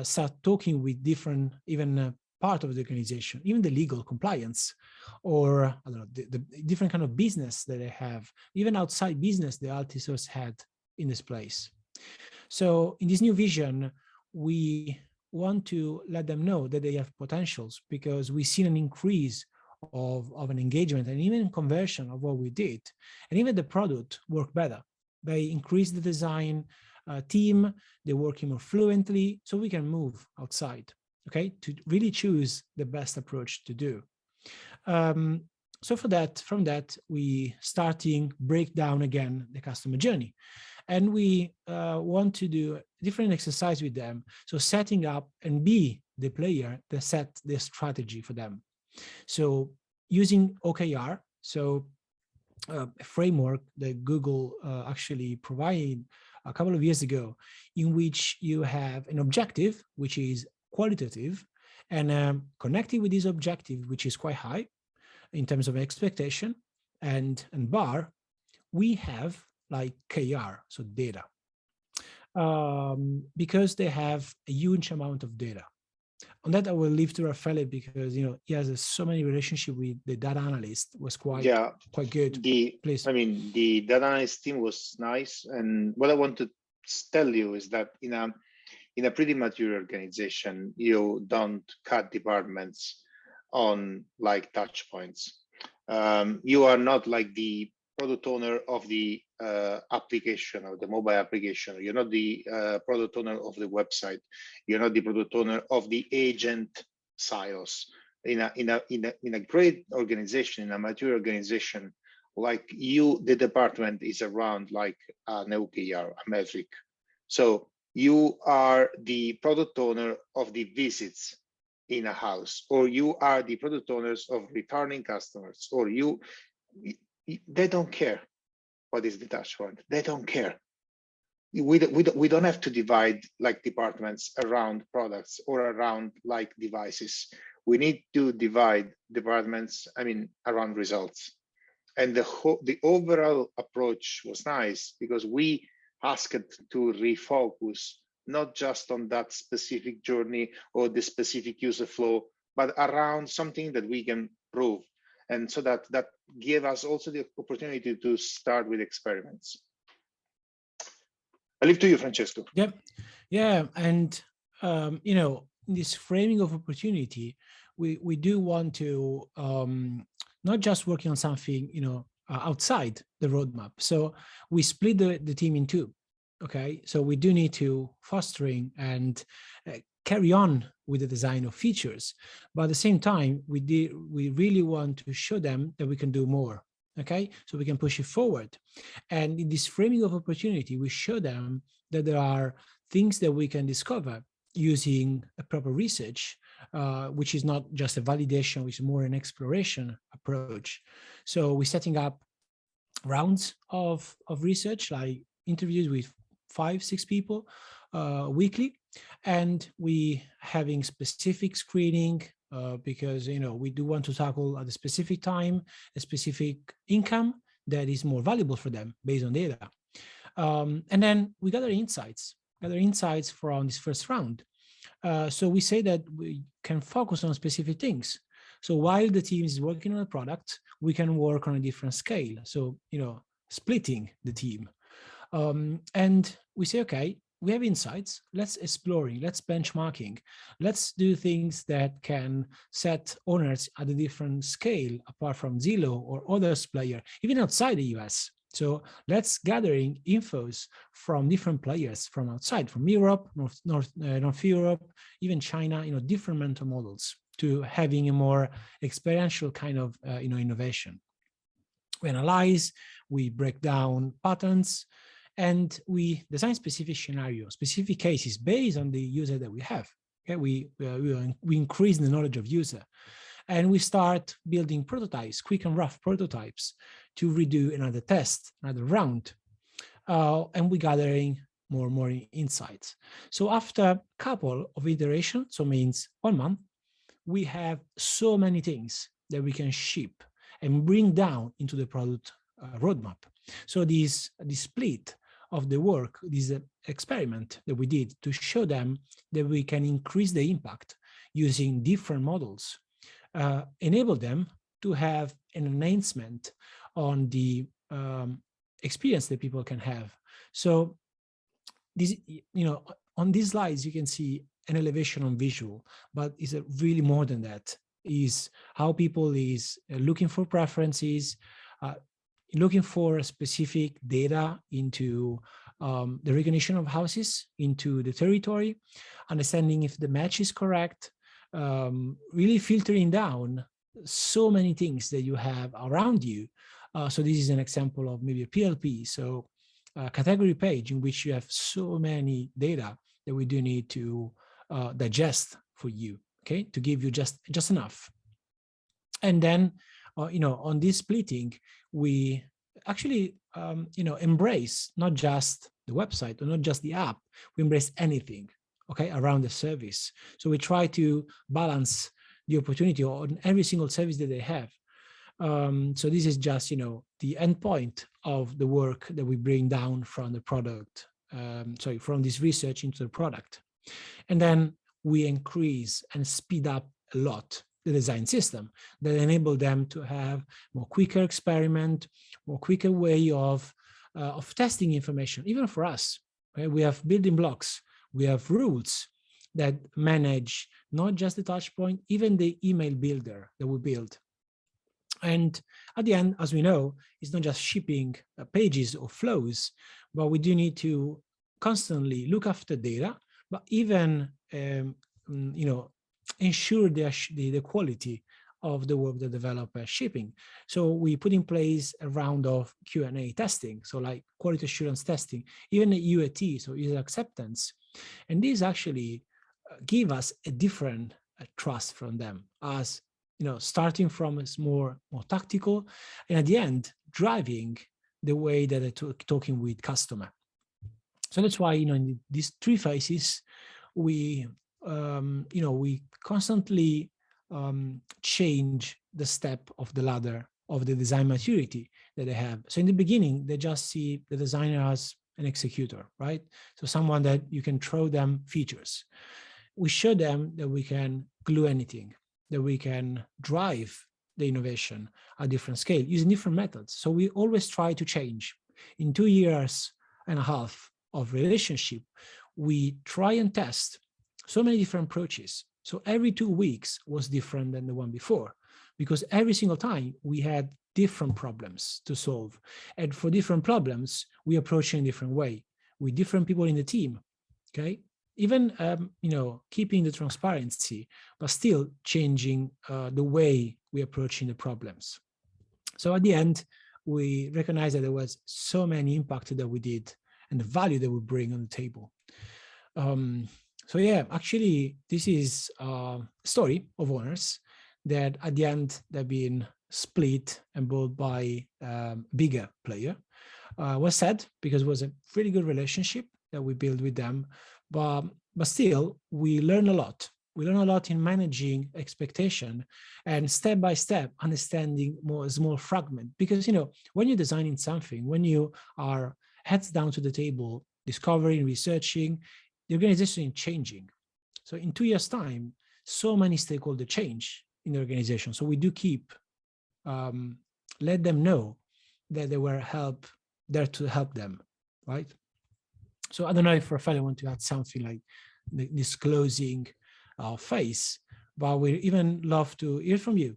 start talking with different, even part of the organization, even the legal compliance, or I don't know, the different kind of business that they have, even outside business the Altisource had in this place. So in this new vision, we want to let them know that they have potentials, because we've seen an increase of an engagement and even conversion of what we did, and even the product worked better. They increased the design team, they're working more fluently, so we can move outside, okay, to really choose the best approach to do. So from that, we starting break down again the customer journey. And we want to do a different exercise with them. So setting up and be the player that set the strategy for them. So using OKR, so a framework that Google actually provided a couple of years ago, in which you have an objective, which is qualitative, and connected with this objective, which is quite high in terms of expectation, and bar, we have like KR, so data, because they have a huge amount of data. On that, I will leave to Raffaele, because he has so many relationships with the data analyst. Was quite good. Please. I mean, the data analyst team was nice, and what I want to tell you is that in a pretty mature organization, you don't cut departments on like touch points. You are not like the product owner of the application, or the mobile application. You're not the product owner of the website. You're not the product owner of the agent silos. In a great organization, in a mature organization, like you, the department is around like an OKR, a metric. So you are the product owner of the visits in a house, or you are the product owners of returning customers, or they don't care. what is the touch point. They don't care. We don't have to divide like departments around products or around like devices. We need to divide departments, I mean, around results. And the overall approach was nice because we asked to refocus not just on that specific journey or the specific user flow, but around something that we can prove. And so that gave us also the opportunity to start with experiments. I leave to you, Francesco. Yep. Yeah. And, you know, in this framing of opportunity, we do want to not just working on something, you know, outside the roadmap. So we split the team in two. Okay. So we do need to fostering and carry on with the design of features, but at the same time, we really want to show them that we can do more. Okay, so we can push it forward. And in this framing of opportunity, we show them that there are things that we can discover using a proper research, which is not just a validation, which is more an exploration approach. So we're setting up rounds of research, like interviews with 5-6 people weekly, and we having specific screening because, you know, we do want to tackle at a specific time, a specific income that is more valuable for them based on data. And then we gather insights from this first round. So we say that we can focus on specific things. So while the team is working on a product, we can work on a different scale. So, you know, splitting the team. And we say, okay, we have insights, let's exploring, let's benchmarking, let's do things that can set owners at a different scale apart from Zillow or others player, even outside the US. So let's gathering infos from different players from outside, from Europe, North Europe, even China, you know, different mental models to having a more experiential kind of, you know, innovation. We analyze, we break down patterns, and we design specific scenarios, specific cases based on the user that we have. Okay, we increase the knowledge of user, and we start building prototypes, quick and rough prototypes, to redo another test, another round, and we gathering more and more insights. So after a couple of iterations, so means 1 month, we have so many things that we can ship and bring down into the product roadmap. So this split of the work, this experiment that we did to show them that we can increase the impact using different models, enable them to have an enhancement on the experience that people can have. So this, you know, on these slides, you can see an elevation on visual, but it's really more than that. Is how people is looking for preferences, looking for specific data into the recognition of houses, into the territory, understanding if the match is correct, really filtering down so many things that you have around you. So this is an example of maybe a PLP, so a category page in which you have so many data that we do need to digest for you, okay, to give you just enough. And then, you know, on this splitting, we actually, you know, embrace not just the website or not just the app, we embrace anything, okay, around the service. So we try to balance the opportunity on every single service that they have. So this is just, you know, the endpoint of the work that we bring down from the product, from this research into the product. And then we increase and speed up a lot the design system that enable them to have more quicker experiment, more quicker way of testing information, even for us. Okay? We have building blocks, we have rules that manage not just the touch point, even the email builder that we build. And at the end, as we know, it's not just shipping pages or flows, but we do need to constantly look after data, but even you know, ensure the quality of the work the developer is shipping. So we put in place a round of Q&A testing, so like quality assurance testing, even the UAT, so user acceptance. And these actually give us a different trust from them, as you know, starting from a more tactical, and at the end driving the way that they're talking with customer. So that's why, in these 3 phases, we, we constantly change the step of the ladder of the design maturity that they have. So in the beginning, they just see the designer as an executor, right? So someone that you can throw them features. We show them that we can glue anything, that we can drive the innovation at different scale using different methods. So we always try to change. In 2.5 years of relationship, we try and test so many different approaches. So every 2 weeks was different than the one before, because every single time we had different problems to solve. And for different problems, we approach in a different way with different people in the team, okay? Even, keeping the transparency, but still changing the way we approach in the problems. So at the end, we recognized that there was so many impact that we did and the value that we bring on the table. So yeah, actually, this is a story of owners that at the end they've been split and bought by a bigger player. Was sad because it was a really good relationship that we built with them, but still we learn a lot. We learn a lot in managing expectation and step by step understanding more small fragment. Because when you're designing something, when you are heads down to the table, discovering, researching, the organization is changing. So in 2 years' time, so many stakeholders change in the organization. So we do keep let them know that they were there to help them, right? So I don't know if Raffaele want to add something like this closing phase, but we even love to hear from you.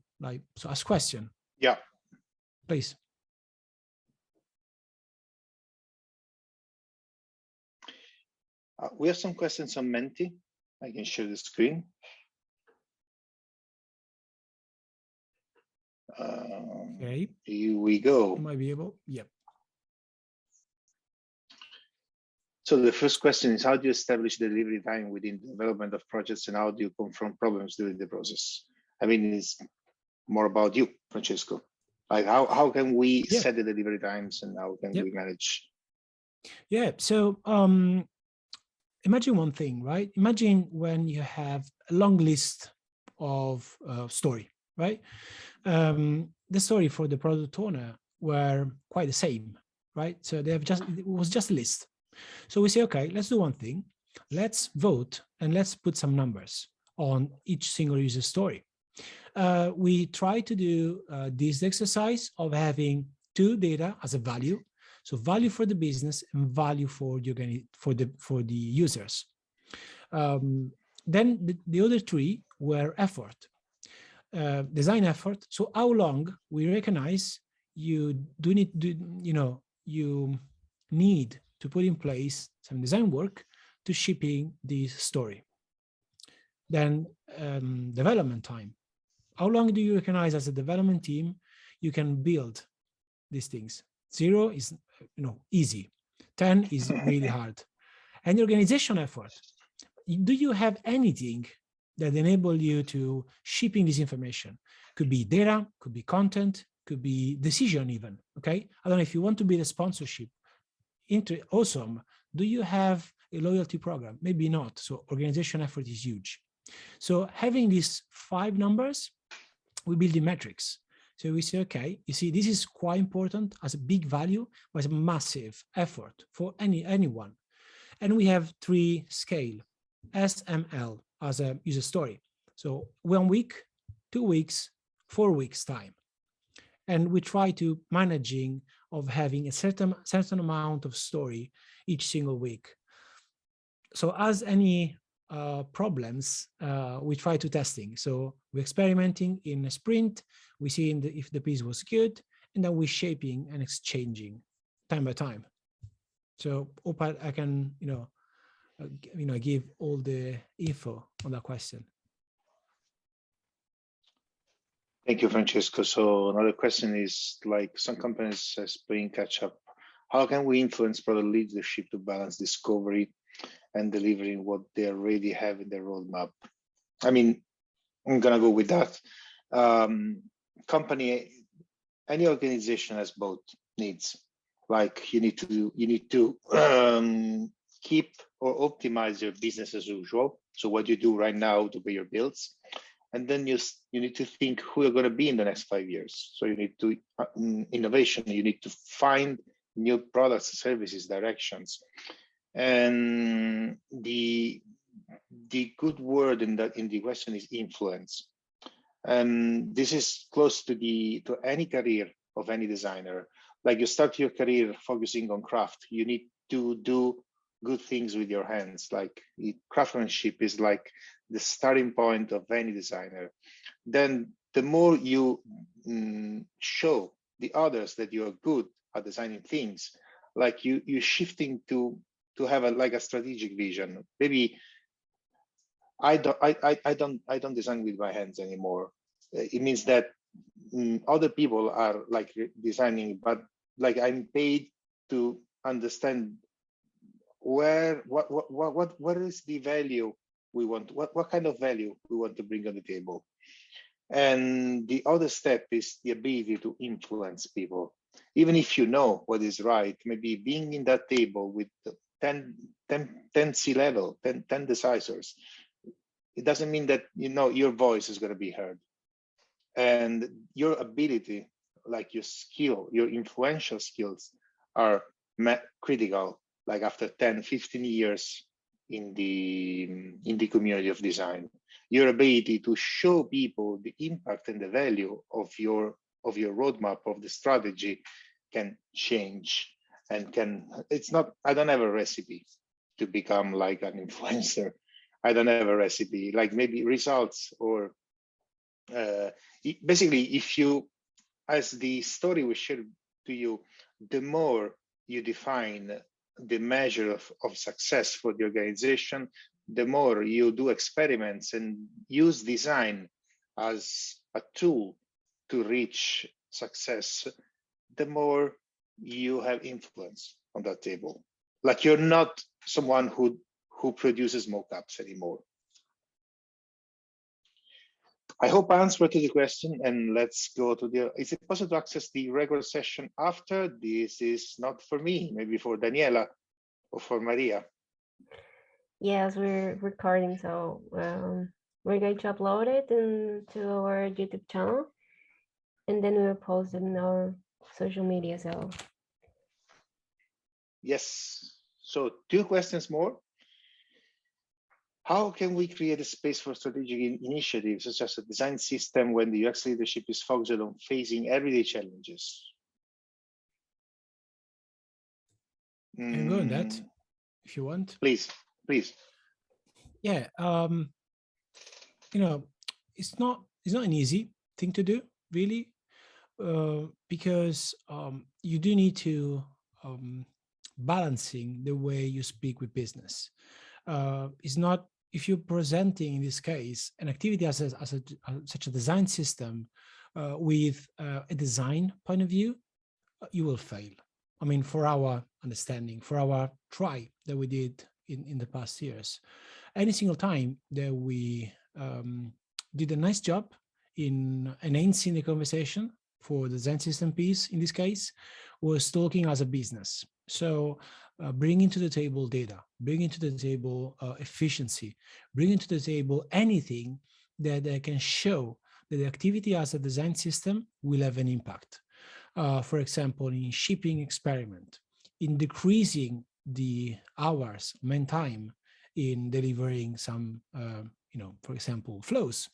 So ask question. Yeah, please. We have some questions on Menti. I can share the screen. Okay. Here we go. You might be able. Yep. So the first question is, how do you establish the delivery time within the development of projects, and how do you confront problems during the process? I mean, it's more about you, Francesco. Like how can we set the delivery times, and how can we manage? Yeah. So imagine one thing, right? Imagine when you have a long list of story, right? The story for the product owner were quite the same, right? So it was just a list. So we say, okay, let's do one thing. Let's vote and let's put some numbers on each single user story. We try to do this exercise of having 2 data as a value. So value for the business and value for the users. Then the other 3 were effort, design effort. So how long we recognize you need to put in place some design work to shipping this story. Then development time. How long do you recognize as a development team you can build these things? 0 is easy. 10 is really hard. And the organization effort. Do you have anything that enable you to shipping this information? Could be data, could be content, could be decision even, okay? I don't know if you want to build a sponsorship. Awesome. Do you have a loyalty program? Maybe not. So organization effort is huge. So having these 5 numbers, we build the metrics. So we say, okay, you see, this is quite important as a big value, but it's a massive effort for anyone. And we have 3 scale, SML as a user story. So 1 week, 2 weeks, 4 weeks time. And we try to managing of having a certain amount of story each single week. So as any problems, we try to testing. So we're experimenting in a sprint, we see if the piece was good, and then we're shaping and exchanging time by time. So hope I can, give all the info on that question. Thank you, Francesco. So another question is, like some companies are playing catch up. How can we influence product leadership to balance discovery and delivering what they already have in their roadmap? I mean, I'm gonna go with that. Any organization has both needs. Like you need to keep or optimize your business as usual. So what you do right now to pay your bills, and then you need to think who you're going to be in the next 5 years. So you need to innovation. You need to find new products, services, directions, and the good word in the question is influence. And this is close to any career of any designer. Like you start your career focusing on craft, you need to do good things with your hands. Like craftsmanship is like the starting point of any designer. Then the more you show the others that you are good at designing things, like you're shifting to have a strategic vision. Maybe I don't design with my hands anymore. It means that other people are like designing, but like I'm paid to understand what is the value we want, what kind of value we want to bring on the table. And the other step is the ability to influence people. Even if you know what is right, maybe being in that table with 10 C-level, 10 decisors, it doesn't mean that your voice is going to be heard. And your ability, like your skill, your influential skills are critical, like after 10, 15 years in the community of design. Your ability to show people the impact and the value of your roadmap, of the strategy, can change and I don't have a recipe to become like an influencer. I don't have a recipe, like maybe results or basically, if you, as the story we shared to you, the more you define the measure of success for the organization, the more you do experiments and use design as a tool to reach success, the more you have influence on that table. Like you're not someone who produces mock-ups anymore. I hope I answered to the question, and let's go to is it possible to access the regular session after? This is not for me, maybe for Daniela or for Maria. Yes, we're recording, so we're going to upload it into our YouTube channel, and then we'll post it in our social media. So yes, so 2 questions more. How can we create a space for strategic initiatives, such as a design system, when the UX leadership is focused on facing everyday challenges? You can go on that if you want. Please. Yeah, it's not an easy thing to do, really, because you do need to balancing the way you speak with business. It's not, if you're presenting in this case an activity as such a design system with a design point of view, you will fail. I mean, for our understanding, for our try that we did in the past years, any single time that we did a nice job in enhancing the conversation for the design system piece, in this case, was talking as a business. So bringing to the table data, bringing to the table efficiency, bringing to the table anything that can show that the activity as a design system will have an impact. For example, in shipping experiment, in decreasing the hours, man time in delivering some, for example, flows,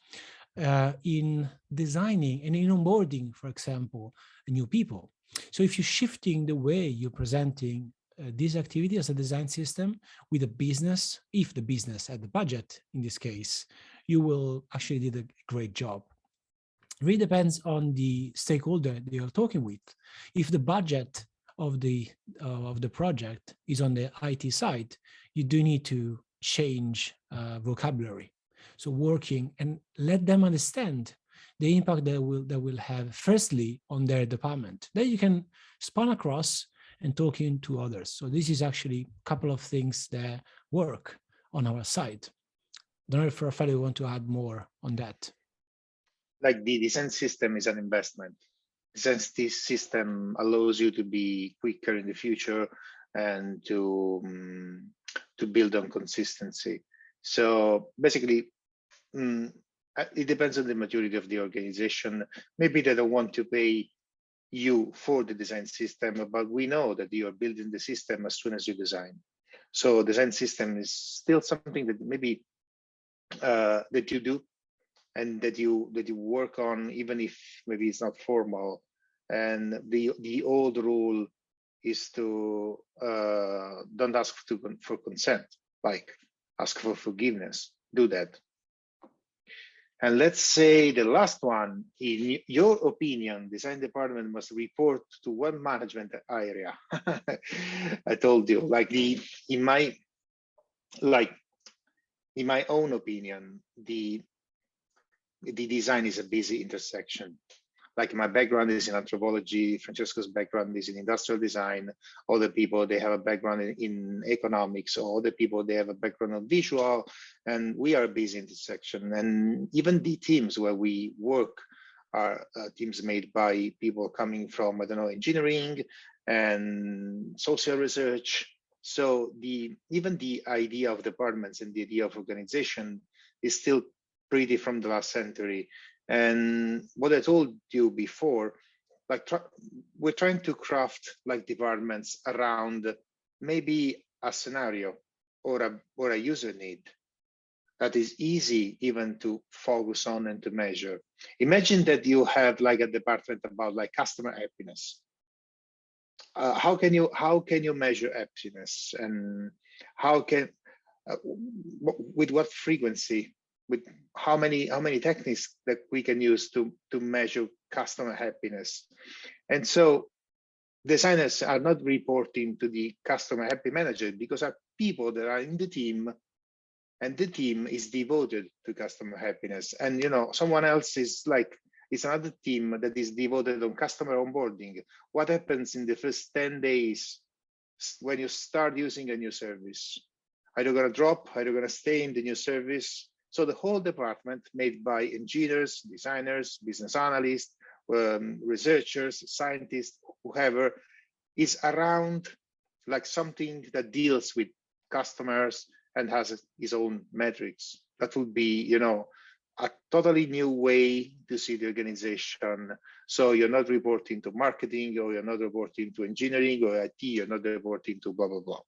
in designing and in onboarding, for example, new people. So if you're shifting the way you're presenting this activity as a design system with a business, if the business had the budget in this case, you will actually did a great job. It really depends on the stakeholder that you're talking with. If the budget of the project is on the IT side, you do need to change vocabulary. So working and let them understand the impact that will have firstly on their department. Then you can span across and talking to others. So this is actually a couple of things that work on our side. Don't know if Raffaele want to add more on that. Like the design system is an investment. since this system allows you to be quicker in the future and to build on consistency. So basically, it depends on the maturity of the organization. Maybe they don't want to pay you for the design system, but we know that you are building the system as soon as you design. So design system is still something that maybe that you do and that you work on, even if maybe it's not formal. And the old rule is to don't ask for consent, like ask for forgiveness. Do that. And let's say the last one, in your opinion, design department must report to one management area. I told you, like in my own opinion, the design is a busy intersection. Like my background is in anthropology, Francesco's background is in industrial design, other people, they have a background in economics, or other people, they have a background of visual, and we are a busy intersection. And even the teams where we work are teams made by people coming from, I don't know, engineering and social research. So even the idea of departments and the idea of organization is still pretty from the last century. And what I told you before, like we're trying to craft like departments around maybe a scenario or a user need that is easy even to focus on and to measure. Imagine that you have like a department about like customer happiness. How can you measure happiness, and how can with what frequency, with how many techniques that we can use to measure customer happiness? And so designers are not reporting to the customer happy manager, because are people that are in the team, and the team is devoted to customer happiness. And someone else is like, it's another team that is devoted on customer onboarding. What happens in the first 10 days when you start using a new service? Are you going to drop? Are you going to stay in the new service? So the whole department, made by engineers, designers, business analysts, researchers, scientists, whoever, is around like something that deals with customers and has its own metrics. That would be, a totally new way to see the organization. So you're not reporting to marketing, or you're not reporting to engineering or IT, you're not reporting to blah, blah, blah.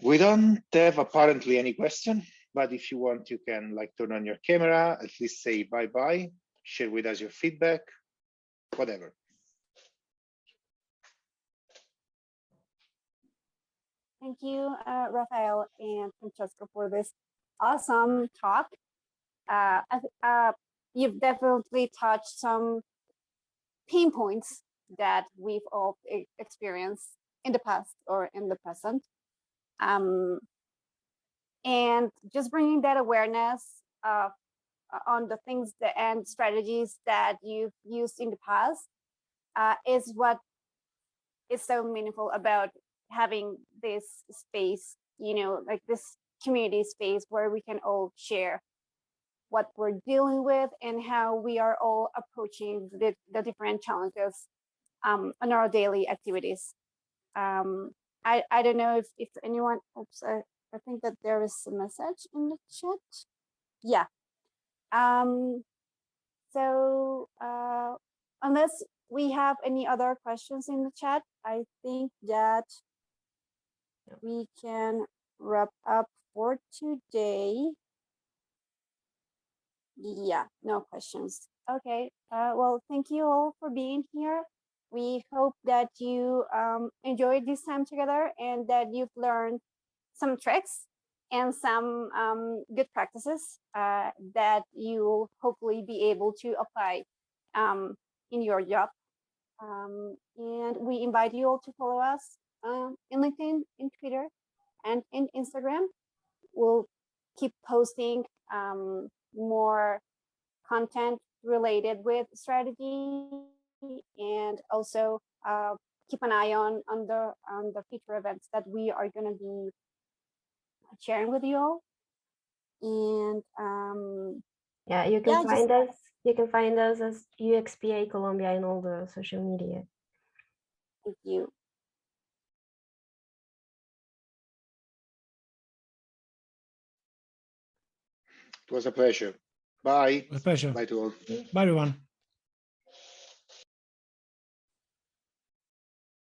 We don't have apparently any question, but if you want, you can like turn on your camera, at least say bye-bye, share with us your feedback, whatever. Thank you, Rafael and Francesco, for this awesome talk. You've definitely touched some pain points that we've all experienced in the past or in the present. And just bringing that awareness on the things and strategies that you've used in the past is what is so meaningful about having this space, like this community space where we can all share what we're dealing with and how we are all approaching the different challenges on our daily activities. I don't know if anyone, oops, I think that there is a message in the chat. Yeah. So unless we have any other questions in the chat, I think that we can wrap up for today. Yeah, no questions. Okay, well, thank you all for being here. We hope that you enjoyed this time together and that you've learned some tricks and some good practices that you'll hopefully be able to apply in your job. And we invite you all to follow us in LinkedIn, in Twitter, and in Instagram. We'll keep posting more content related with strategy, and also keep an eye on the future events that we are going to be sharing with you all. And Yeah, you can Yeah, find us. You can find us as UXPA Colombia in all the social media. thank you. It was a pleasure. Bye. A pleasure. Bye to all. Bye, everyone.